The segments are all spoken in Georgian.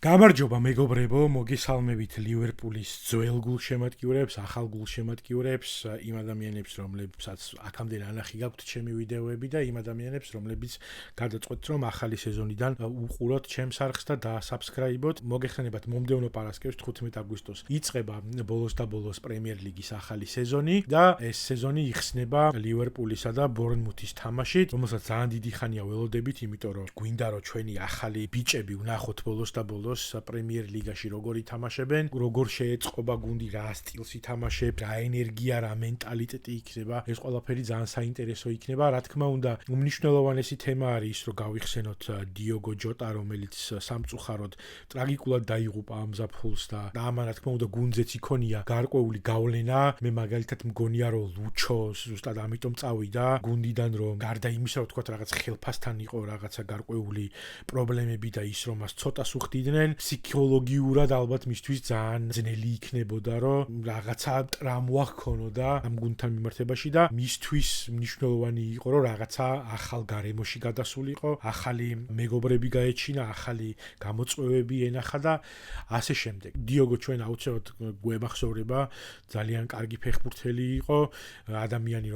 გამარჯობა მეგობრებო, მოგესალმებით ლივერპულის ძველ გულშემატკივრებს, ახალ გულშემატკივრებს, იმ ადამიანებს, რომლებსაც აქამდე ნანახი გაქვთ ჩემი ვიდეოები და იმ ადამიანებს, რომლებიც გადაწყვეტთ, რომ ახალი სეზონიდან უყუროთ ჩემს არხს და დაასაბსკრაიბოთ. მოგეხსენებათ, მომდევნო პარასკევს 15 აგვისტოს იწყება ბოლოს და ბოლოს პრემიერ ლიგის ახალი სეზონი და ეს სეზონი იხსნება ლივერპულისა და ბორნმუთის თამაშით, რომელსაც ძალიან დიდი ხანია ველოდებით, იმიტომ რომ გვინდა რომ ჩვენი ახალი ბიჭები ვნახოთ ბოლოს და ბოლოს პრემიერ ლიგაში როგორ ითამაშებენ, როგორ შეეწყობა გუნდი, რა სტილს ითამაშებს, რა ენერგია, რა მენტალიტეტი იქნება. ეს ყველაფერი ძალიან საინტერესო იქნება. რა თქმა უნდა, უმნიშვნელოვანესი თემა არის ის, რომ გავიხსენოთ დიოგო ჯოტა, რომელიც სამწუხაროდ ტრაგიკულად დაიღუპა ამ ზაფხულს და ამან რა თქმა უნდა გუნდზეც იქონია გარკვეული გავლენა. მე მაგალითად მგონია, რომ ლუჩო ზუსტად ამიტომ წავიდა გუნდიდან, რომ გარდა იმისა, რომ თქვა რაღაც ხელფასთან იყო რაღაცა გარკვეული პრობლემები და ის რომ მას ცოტას უხდიდნენ, ფსიქოლოგიურად ალბათ მისთვის ძალიან ძნელი იქნებოდა, რომ რაღაცა ტრამვა ჰქონოდა ამ გუნდთან მიმართებაში და მისთვის მნიშვნელოვანი იყო, რომ რაღაცა ახალ გარემოში გადასულიყო, ახალი მეგობრები გაეჩინა, ახალი გამოწვევები ენახა და ასე შემდეგ. დიოგო ჩვენ აუცილებლად გვემახსოვრება, ძალიან კარგი ფეხბურთელი იყო, ადამიანი,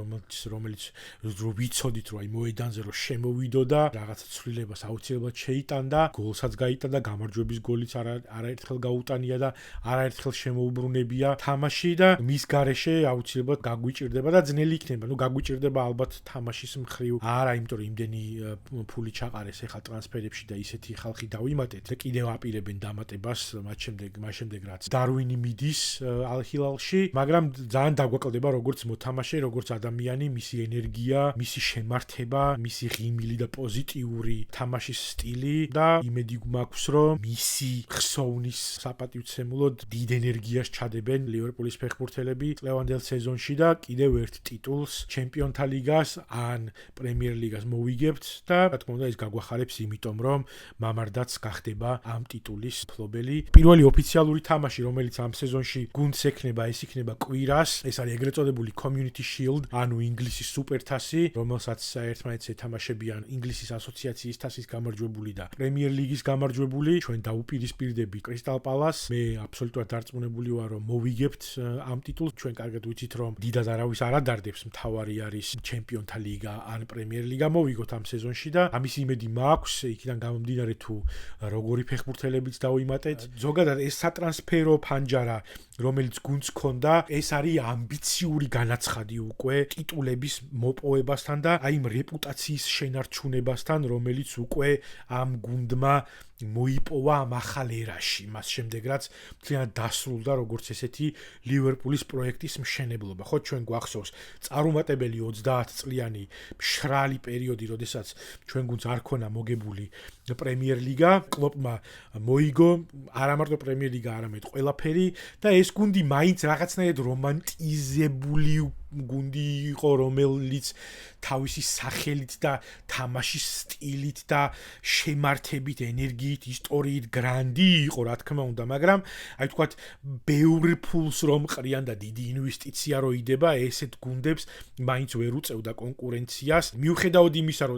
რომელიც ვიცოდით, რომ აი მოედანზე რომ შემოვიდოდა, რაღაცა ცვლილებას აუცილებლად შეიტანდა, გოლსაც გაიტანდა, გამარჯვების გოლიც არაერთხელ გაუტანია და არაერთხელ შემოუბრუნებია თამაში და მის გარეშე აუცილებლად გაგვიჭირდება და ძნელი იქნება. გაგვიჭირდება ალბათ თამაშის მხრივ, არა იმიტომ რომ იმდენი ფული ჩაყარეს ახლა ტრანსფერებში და ისეთი ხალხი დავიმატეთ და კიდევ აპირებენ დამატებას მათ შემდეგ რაც დარვინი მიდის ალ-ჰილალში, მაგრამ ძალიან დაგვაკლდება როგორც მოთამაშე, როგორც ადამიანი, მისი ენერგია, მისი შემართება, მისი ღიმილი და პოზიტიური თამაშის სტილი და იმედი მაქვს, რომ მისი ხსოვნის საპატივცემულოდ დიდ ენერგიას ჩადებენ ლივერპულის ფეხბურთელები წლევანდელ სეზონში და კიდევ ერთ ტიტულს, ჩემპიონთა ლიგას ან პრემიერ ლიგას მოვიგებთ და რა თქმა უნდა ეს გაგვახარებს იმიტომ, რომ მამარდაც გახდება ამ ტიტულის მფლობელი. პირველი ოფიციალური თამაში, რომელიც ამ სეზონში გუნდს ექნება, ეს იქნება კვირას. ეს არის ეგრეთ წოდებული Community Shield, ანუ ინგლისის სუპერთასი, რომელსაც ერთმანეთს ეთამაშებიან ინგლისის ასოციაციის თასის გამარჯვებული და პრემიერ ლიგის გამარჯვებული. ჩვენ დაუპირისპირდები კრისტალ პალას. მე აბსოლუტურად დარწმუნებული ვარ, რომ მოვიგებთ ამ ტიტულს. ჩვენ კარგად ვიცით, რომ დიდად არავის არ ადარდებს, მთავარი არის ჩემპიონთა ლიგა ან პრემიერ ლიგა მოვიგოთ ამ სეზონში და ამის იმედი მაქვს, იქიდან გამომდინარე თუ როგორი ფეხბურთელებიც დავიმატეთ. ზოგადად ეს სატრანსფერო ფანჯარა, რომელიც გუნდს ჰქონდა, ეს არის ამბიციური განაცხადი უკვე ტიტულების მოპოვებასთან და აი იმ რეპუტაციის შენარჩუნებასთან, რომელიც უკვე ამ გუნდმა მოიპოვა ამ ახალ ერაში, მას შემდეგ რაც მთლიანად დასრულდა როგორც ესეთი ლივერპულის პროექტის მშენებლობა. ხო, ჩვენ გვახსოვს წარუმატებელი 30 წლიანი მშრალი პერიოდი, როდესაც ჩვენ გუნდს არ ქონა მოგებული პრემიერ ლიგა, კლოპმა მოიგო არა მარტო პრემიერ ლიგა, არამედ ყველაფერი და ეს გუნდი მაინც რაღაცნაირად რომანტიზებული გუნდი იყო, რომელიც თავისი სახელით და თამაშის სტილით და შემართებით, ენერგიით, ისტორიით გრანდი იყო, რა თქმა უნდა, მაგრამ აი თქვათ, ბევრ ფულს რომ ყრიან და დიდი ინვესტიცია რო იდება, ესეთ გუნდებს მაინც ვერ უწევდა კონკურენციას. მიუხედავად იმისა, რომ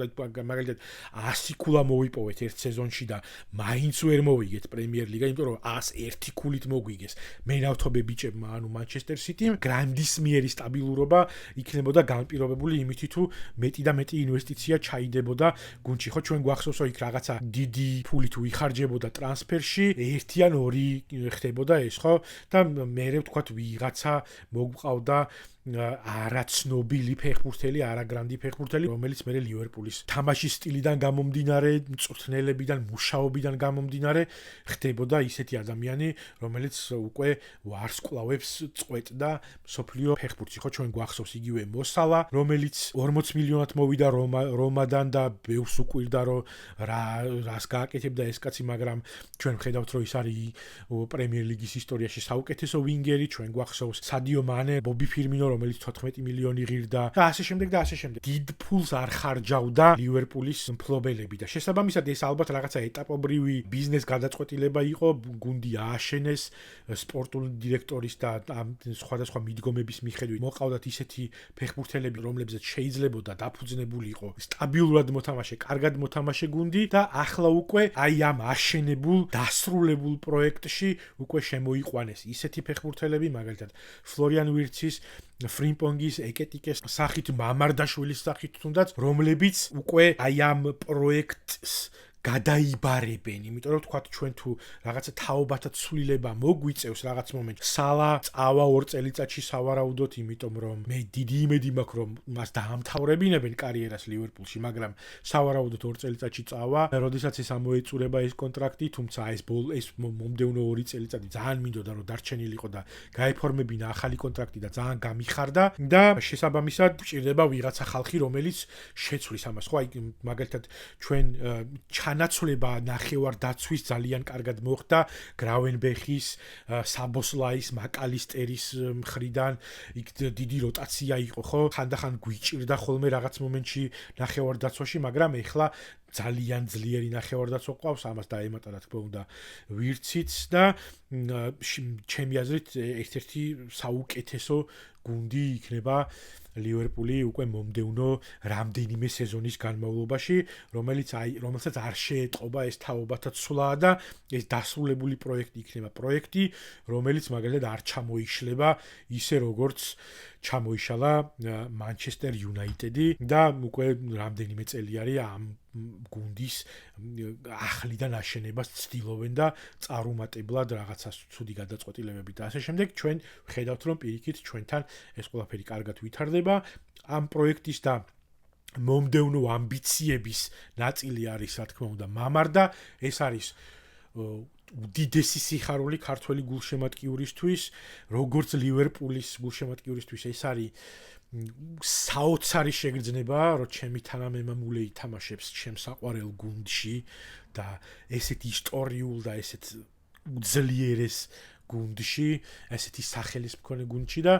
მაგალითად 100 ქულა მოვიპოვეთ ერთ სეზონში და მაინც ვერ მოვიგეთ პრემიერ ლიგა, იმიტომ რომ 101 ქულით მოგვიგეს მენავთობე ბიჭებმა, ანუ მანჩესტერ სიტიმ, გრანდისმიერი სტაბილურობა იქნებოდა განპირობებული იმითი თუ მეტი და მეტი ინვესტიცია ჩაიდებოდა გუნდში. ხო, ჩვენ გვახსოვს, რომ იქ რაღაცა დიდი ფული თუ იხარჯებოდა ტრანსფერში, ერთი ან ორი ხდებოდა ეს, ხო? და მე ვთქვათ, ვიღაცა მოგვყავდა არაცნობილი ფეხბურთელი, არაგრანდი ფეხბურთელი, რომელიც მე ლივერპულის თამაშის სტილიდან გამომდინარე, მწვრთნელებიდან, მუშაობიდან გამომდინარე ხდებოდა ისეთი ადამიანი, რომელიც უკვე ვარსკვლავებს წყვეტდა მსოფლიო ფეხბურთში. ხო, ჩვენ გვახსოვს იგივე მოსალა, რომელიც 40 მილიონად მოვიდა რომადან და ბევრს უყვირდა, რომ რას გააკეთებდა ეს კაცი, მაგრამ ჩვენ ვხედავთ, რომ ის არის პრემიერ ლიგის ისტორიაში საუკეთესო ვინგერი. ჩვენ გვახსოვს სადიო მანე, ბობი ფირმინო, რომელიც 14 მილიონი ღირდა და ასე შემდეგ და ასე შემდეგ. დიდ ფულს არ ხარჯავდა ლივერპულის მფლობელები და შესაბამისად ეს ალბათ რაღაცა ეტაპობრივი ბიზნეს გადაწყვეტილება იყო, გუნდი ააშენეს სპორტული დირექტორის და სხვადასხვა მიდგომების მიხედვით მოყავდა მხოლოდ ისეთი ფეხბურთელები, რომლებზეც შეიძლებოდა დაფუძნებული იყო სტაბილურად მოთამაშე, კარგად მოთამაშე გუნდი და ახლა უკვე აი ამ აშენებულ, დასრულებულ პროექტში უკვე შემოიყვანეს ისეთი ფეხბურთელები, მაგალითად ფლორიან ვირცის, ფრიმპონგის, ეკეტიკეს სახით, მამარდაშვილის სახით თუნდაც, რომლებიც უკვე აი ამ პროექტს გადაიბარებენ, იმიტომ რომ თქვათ ჩვენ თუ რაღაცა თაობათა ცვლილება მოგვიწევს რაღაც მომენტში, სალა წავა 2 წელიწადში სავარაუდოდ, იმიტომ რომ მე დიდი იმედი მაქვს რომ მას დაამთავრებინებენ კარიერას ლივერპულში, მაგრამ სავარაუდოდ 2 წელიწადში წავა, როდესაც ეს ამოეწურება ეს კონტრაქტი, თუმცა ეს მომდევნო 2 წელიწადი ძალიან მინდოდა რომ დარჩენილიყო და გაეფორმებინა ახალი კონტრაქტი და ძალიან გამიხარდა და შესაბამისად ჭირდება ვიღაცა ხალხი, რომელიც შეცვლის ამას. ხო, აი მაგალითად ჩვენ ნაცვლება ნახევარდაცვის ძალიან კარგად მოხდა გრავენბეხის, საბოსლაის, მაკალისტერის მხრიდან, იქ დიდი როტაცია იყო, ხო? ხანდახან გვიჭირდა ხოლმე რაღაც მომენტში ნახევარდაცვაში, მაგრამ ეხლა ძალიან ძლიერი ნახევარდაცვა ყავს, ამას დაემატა რა თქმა უნდა ვირციც და ჩემი აზრით ერთ-ერთი საუკეთესო გუნდი იქნება ლივერპული უკვე მომდევნო რამდენიმე სეზონის განმავლობაში, რომელსაც არ შეეტყობა ეს თაობათა ცვლა და ეს დასრულებული პროექტი იქნება პროექტი, რომელიც მაგალითად არ ჩამოიშლება ისე როგორც ჩამოიშალა მანჩესტერ იუნაიტედი და უკვე რამდენიმე წელი არის ამ გუნდის ახლიდან აშენებას ცდილობენ და წარუმატებლად რაღაცა ცუდი გადაწყვეტილებები და ასე შემდეგ ჩვენ ხედავთ რომ პირიქით ჩვენთან ეს ყველაფერი კარგად ვითარდება ამ პროექტის და მომდევნო ამბიციების ნაწილი არის რა თქმა უნდა მამარდა ეს არის უდიდესი სიხარული ქართველი გულშემატკივრისთვის როგორც ლივერპულის გულშემატკივრისთვის ეს არის საოცარი შეგრძნება, რომ ჩემი თანამემამულე ითამაშებს ჩემს საყვარელ გუნდში და ესეთ ისტორიულ და ესეთ უძლიერეს გუნდში, ესეთი სახელის მქონე გუნდში და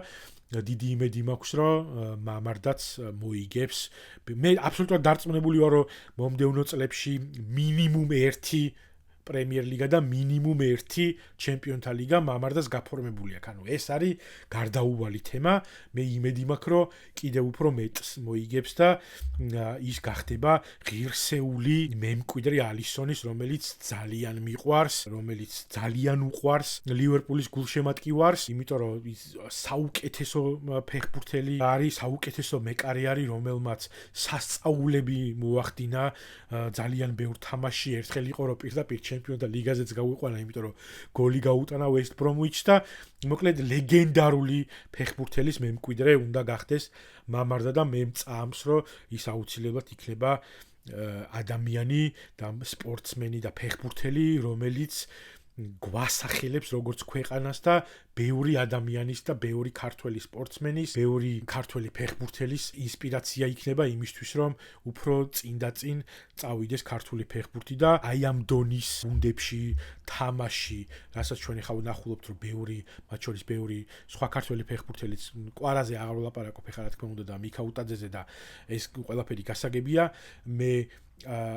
დიდი იმედი მაქვს, რომ მამარდაც მოიგებს. მე აბსოლუტურად დარწმუნებული ვარ, რომ მომდევნო წლებში მინიმუმ 1 პრემიერ ლიგა და მინიმუმ 1 ჩემპიონთა ლიგა მამარდას გაფორმებული აქვს. ანუ ეს არის გარდაუვალი თემა. მე იმედი მაქვს, რომ კიდევ უფრო მეტს მოიგებს და ის გახდება ღირსეული მემკვიდრე ალისონის, რომელიც ძალიან მიყვარს, რომელიც ძალიან უყვარს ლივერპულის გულშემატკივარს, იმიტომ რომ ის საუკეთესო ფეხბურთელი არის, საუკეთესო მეკარე არის, რომელმაც სასწაულები მოახდინა ძალიან ბევრ თამაში, ერთხელ იყო რომ პირდაპირ ჩემპიონთა ლიგაზეც გაუყვანა, იმიტომ რომ გოლი გაუტანა West Bromwich და მოკლედ ლეგენდარული ფეხბურთელის მემკვიდრე უნდა გახდეს მამარდა და მე მწამს რომ ის აუცილებლად იქნება ადამიანი და სპორტსმენი და ფეხბურთელი, რომელიც გვასახელებს როგორც ქვეყანას და ბევრი ადამიანის და ბევრი ქართველი სპორტსმენის, ბევრი ქართველი ფეხბურთელის ინსპირაცია იქნება იმისთვის, რომ უფრო წინ და წინ წავიდეს ქართული ფეხბურთი და აი ამ დონის გუნდებში თამაში, რასაც ჩვენ ახლა ვნახულობთ, რომ ბევრი, მათ შორის ბევრი სხვა ქართველი ფეხბურთელიც კვარაზე აღარ ვლაპარაკობ ახლა რა თქმა უნდა და მიქა უტაძეზე და ეს ყველაფერი გასაგებია, მე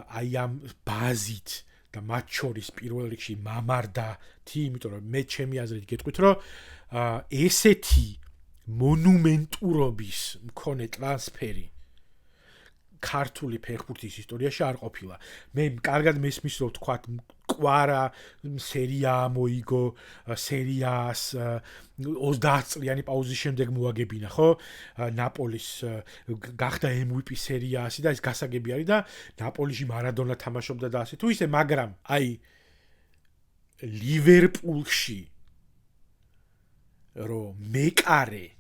აი ამ ბაზით და მათ შორის პირველ რიგში მამარდათი, იმიტომ რომ მე ჩემი აზრით გეტყვით, რომ ესეთი მონუმენტურობის მქონე ტრანსფერი ქართული ფეხბურთის ისტორიაში არ ყოფილა. მე კარგად მესმის რომ თქვათ კვარა სერია მოიგო, სერიას 30 წლიანი პაუზის შემდეგ მოაგებინა, ხო? ნაპოლის გახდა MVP სერიასი და ეს გასაგები არის და ნაპოლიში მარადონა თამაშობდა და ასე თუ ისე, მაგრამ აი ლივერპულში რომ მეკარე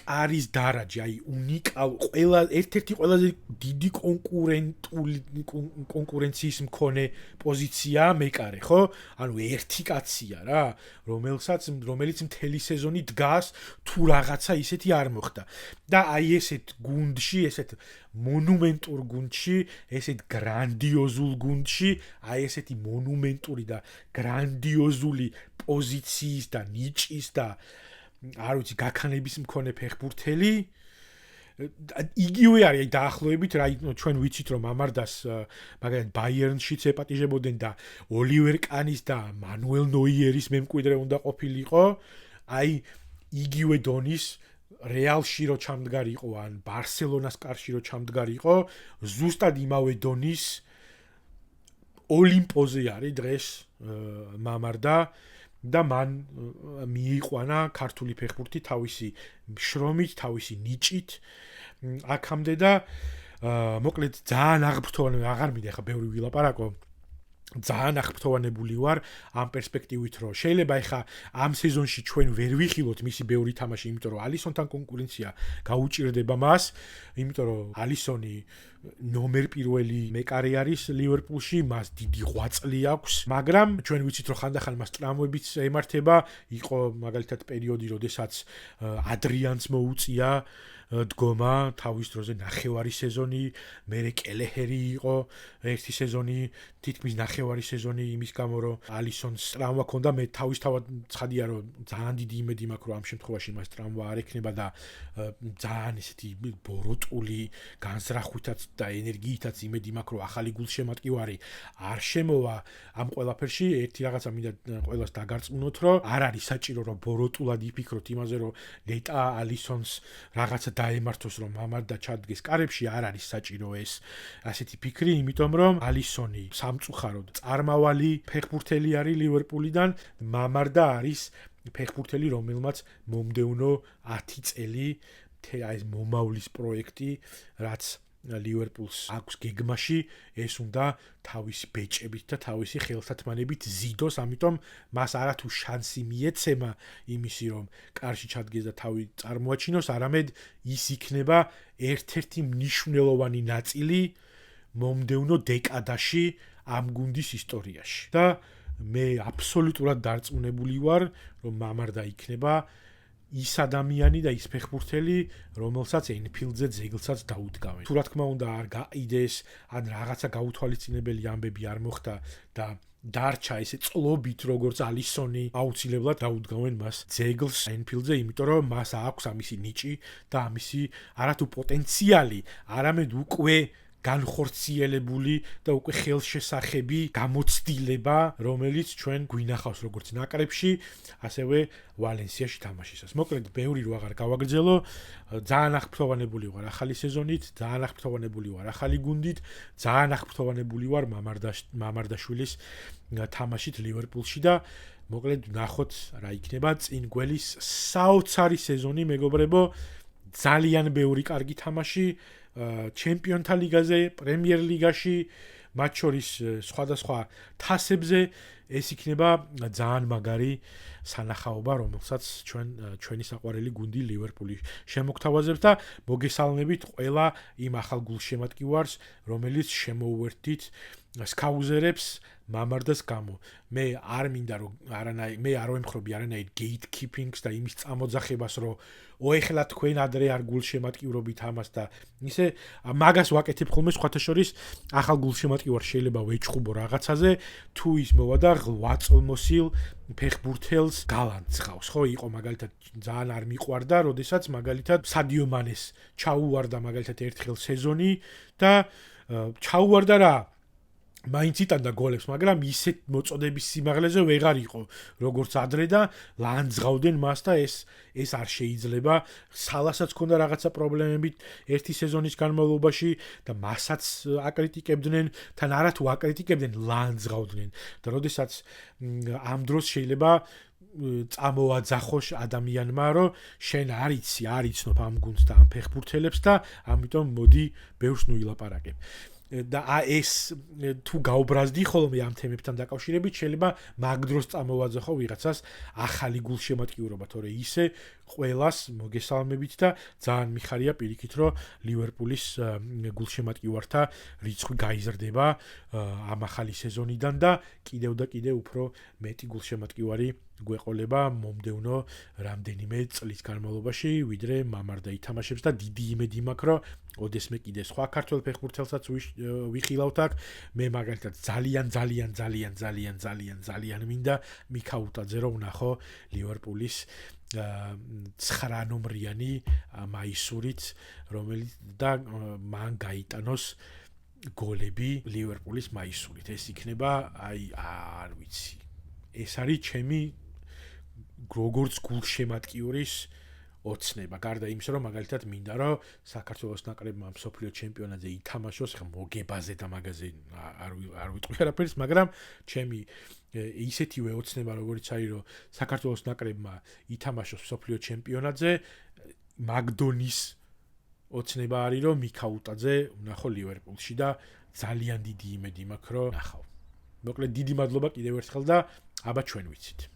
არის დარაჯი, აი უნიკალ, ერთ-ერთი ყველაზე დიდი კონკურენციის მქონე პოზიცია მეკარე, ხო? ანუ ერთი კაცია რა, რომელიც მთელი სეზონი დგას, თუ რაღაცა ისეთი არ მოხდა. და აი ესეთ გუნდში, ესეთ მონუმენტურ გუნდში, ესეთ გრანდიოზულ გუნდში, აი ესეთი მონუმენტური და გრანდიოზული პოზიციის და ნიჭის და არ ვიცი გაქანების მქონე ფეხბურთელი იგივე არის დაახლოებით რა ჩვენ ვიცით რომ მამარდას მაგალითად ბაიერნშიც ეპატიჟებოდნენ და ოლივერ კანის და მანუელ ნოიერის მემკვიდრე უნდა ყოფილიყო აი იგივე დონის რეალში რო ჩამდგარიყო ან ბარსელონას კარში რო ჩამდგარიყო ზუსტად იმავე დონის ოლიმპოზე არის დღეს მამარდა და მან მიიყვანა ქართული ფეხბურთი თავისი შრომით, თავისი ნიჭით აქამდე და მოკლედ ძალიან აღფრთოვანებული აღარ მინდა ხა ბევრი ვილაპარაკო ძალიან აღფრთოვანებული ვარ ამ პერსპექტივით რომ შეიძლება ეხა ამ სეზონში ჩვენ ვერ ვიხილოთ მისი ბევრი თამაში იმიტომ რომ ალისონთან კონკურენცია გაუჭირდება მას იმიტომ რომ ალისონი ნომერ პირველი მეკარე არის ლივერპულში მას დიდი ღვაწლი აქვს მაგრამ ჩვენ ვიცით რომ ხანდახან მას ტრამვებიც ემართება იყო მაგალითად პერიოდი როდესაც ადრიანს მოუწია დგომა თავის დროზე ნახევარი სეზონი მერე კელეჰერი იყო ერთი სეზონი თითქმის ნახევარი სეზონი იმის გამო რომ ალისონს ტრამვა ჰქონდა მე თავისთავად ცხადია რომ ძალიან დიდი იმედი მაქვს რომ ამ შემთხვევაში მას ტრამვა არ ექნება და ძალიან ესეთი ბოროტული განზრახვითაც და ენერგიითაც იმედი მაქვს რომ ახალი გულშემატკივარი არ შემოვა ამ ყველაფერში ერთი რაღაცა მინდა ყველას დაგარწმუნოთ რომ არ არის საჭირო რომ ბოროტულად იფიქროთ იმაზე რომ ნეტა ალისონს რაღაცა დაემართოს რომ მამარდა ჩადგეს კარებში არ არის საჭირო ეს ასეთი ფიქრი იმიტომ რომ ალისონი სამწუხაროდ წარმავალი ფეხბურთელი არის ლივერპულიდან მამარდა არის ფეხბურთელი რომელმაც მომდევნო 10 წელი ეს მომავლის პროექტი რაც ლივერპულს აქვს გეგმაში ეს უნდა თავისი ბეჭებით და თავისი ხელსათმანებით ზიდოს ამიტომ მას არათუ შანსი მიეცემა იმისი რომ კარში ჩადგეს და თავი წარმოაჩინოს არამედ ის იქნება ერთ-ერთი მნიშვნელოვანი ნაწილი მომდევნო დეკადაში ამ გუნდის ისტორიაში და მე აბსოლუტურად დარწმუნებული ვარ რომ მამარდა იქნება ის ადამიანი და ის ფეხბურთელი, რომელსაც ენფილდზე ძეგლსაც დაუდგავენ. თუ რა თქმა უნდა არ გაიდეს, ან რაღაცა გაუთვალისწინებელი ამბები არ მოხდა და დარჩა ესე წლობით როგორც ალისონი აუცილებლად დაუდგავენ მას ძეგლს ენფილდზე, იმიტომ რომ მას აქვს ამისი ნიჭი და ამისი არათუ პოტენციალი, არამედ უკვე განხორციელებული და უკვე ხელშესახები გამოცდილება, რომელიც ჩვენ გვინახავს როგორც ნაკრებში, ასევე ვალენსიაში თამაშისას. მოკლედ, ბევრი რო აღარ გავაგრძელო, ძალიან აღფრთოვანებული ვარ ახალი სეზონით, ძალიან აღფრთოვანებული ვარ ახალი გუნდით, ძალიან აღფრთოვანებული ვარ მამარდაშვილის თამაშით ლივერპულში და მოკლედ ნახოთ რა იქნება წინ გველის საოცარი სეზონი, მეგობრებო, ძალიან ბევრი კარგი თამაში ჩემპიონთა ლიგაზე, პრემიერ ლიგაში, მათ შორის სხვადასხვა თასებზე ეს იქნება ძალიან მაგარი სანახაობა, რომელსაც ჩვენი საყვარელი გუნდი ლივერპული შემოგთავაზებს და მოგესალმებით ყველა იმ ახალ გულშემატკივარს, რომელიც შემოუერთდით სკაუზერებს მამარდას გამო. მე არ მინდა რომ მე არ ვემხრობი არანაირ gatekeeping-ს და იმის წამოძახებას, რომ ეხლა თქვენ ადრე არ გულშემატკივრობით ამას და ისე მაგას ვაკეთებ ხოლმე სხვათა შორის ახალ გულშემატკივარს შეიძლება ვეჭხუბო რაღაცაზე, თუ ის მოვა და ღვაწლმოსილ ფეხბურთელს გალანტს ხავს, ხო? იყო მაგალითად ძალიან არ მიყვარდა, როდესაც მაგალითად სადიო მანეს ჩაუვარდა მაგალითად ერთხელ სეზონი და ჩაუვარდა რა მაინც იტანდა გოლებს, მაგრამ ისეთ მოწოდების სიმაღლეზე ვეღარ იყო, როგორც ადრე და ლანძღავდნენ მას და ეს არ შეიძლება. სალასაც ჰქონდა რაღაცა პრობლემები ერთი სეზონის განმავლობაში და მასაც აკრიტიკებდნენ, თან არათუ აკრიტიკებდნენ, ლანძღავდნენ. და როდესაც ამ დროს შეიძლება წამოაძახოს ადამიანმა, რომ შენ არ იცნობ ამ გუნდს და ამ ფეხბურთელებს და ამიტომ მოდი ბევრს ნუ ილაპარაკებ. და ეს თუ გაუბრაზდი ხოლმე ამ თემებთან დაკავშირებით შეიძლება მაგ დროს წამოვაძახო ვიღაცას ახალი გულშემატკივრობა, თორე ისე ყველას მოგესალმებით და ძალიან მიხარია პირიქით, რომ ლივერპულის გულშემატკივართა რიცხვი გაიზრდება ამ ახალი სეზონიდან და კიდევ და კიდევ უფრო მეტი გულშემატკივარი გვეყოლება მომდევნო რამდენიმე წლის განმავლობაში, ვიდრე მამარდა ითამაშებს და დიდი იმედი მაქვს, რომ ოდესმე კიდე სხვა ქართველ ფეხბურთელსაც ვიხილავთ აქ. მე მაგალითად ძალიან მინდა მიქა უტაძე რომ ვნახო ლივერპულის 9 ნომრიანი მაისურით, რომელიც და მან გაიტანოს გოლები ლივერპულის მაისურით. ეს იქნება არ ვიცი. ეს არის ჩემი როგორც გულშემატკივრის ოცნება. გარდა იმისა, რომ მაგალითად მინდა რომ საქართველოს ნაკრებმა მსოფლიო ჩემპიონატზე ითამაშოს, ხა მოგებაზე და მაგაზე არ ვიტყვი არაფერს, მაგრამ ჩემი ისეთივე ოცნება როგორც არის, რომ საქართველოს ნაკრებმა ითამაშოს მსოფლიო ჩემპიონატზე, მაგდონის ოცნება არის, რომ მიქაუტაძე ვნახო ლივერპულში და ძალიან დიდი იმედი მაქვს, რომ ნახავ. მოკლედ დიდი მადლობა კიდევ ერთხელ და აბა ჩვენ ვიცით.